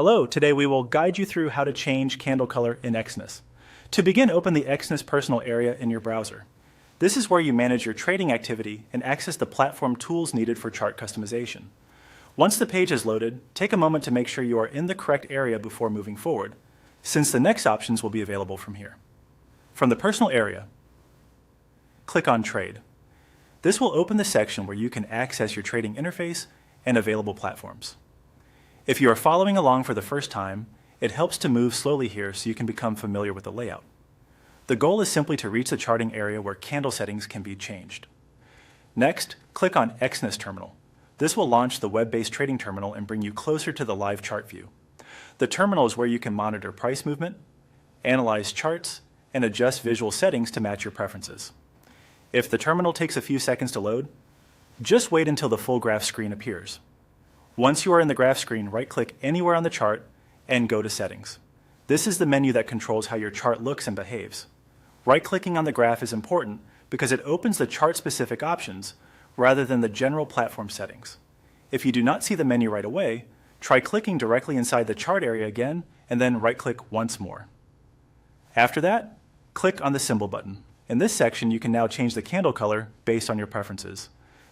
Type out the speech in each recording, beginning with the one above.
Hello, today we will guide you through how to change candle color in Exness. To begin, open the Exness personal area in your browser. This is where you manage your trading activity and access the platform tools needed for chart customization. Once the page is loaded, take a moment to make sure you are in the correct area before moving forward, since the next options will be available from here. From the personal area, click on Trade. This will open the section where you can access your trading interface and available platforms. If you are following along for the first time, it helps to move slowly here so you can become familiar with the layout. The goal is simply to reach the charting area where candle settings can be changed. Next, click on Exness Terminal. This will launch the web-based trading terminal and bring you closer to the live chart view. The terminal is where you can monitor price movement, analyze charts, and adjust visual settings to match your preferences. If the terminal takes a few seconds to load, just wait until the full graph screen appears. Once you are in the graph screen, right-click anywhere on the chart and go to Settings. This is the menu that controls how your chart looks and behaves. Right-clicking on the graph is important because it opens the chart-specific options rather than the general platform settings. If you do not see the menu right away, try clicking directly inside the chart area again and then right-click once more. After that, click on the symbol button. In this section, you can now change the candle color based on your preferences.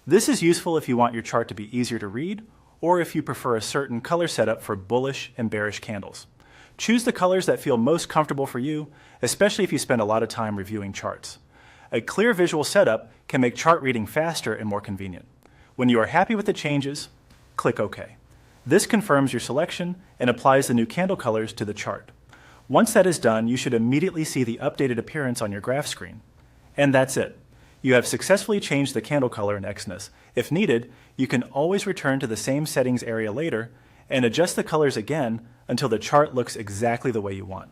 This is useful if you want your chart to be easier to read or if you prefer a certain color setup for bullish and bearish candles. Choose the colors that feel most comfortable for you, especially if you spend a lot of time reviewing charts. A clear visual setup can make chart reading faster and more convenient. When you are happy with the changes, click OK. This confirms your selection and applies the new candle colors to the chart. Once that is done, you should immediately see the updated appearance on your graph screen. And that's it. You have successfully changed the candle color in Exness. If needed, you can always return to the same settings area later and adjust the colors again until the chart looks exactly the way you want.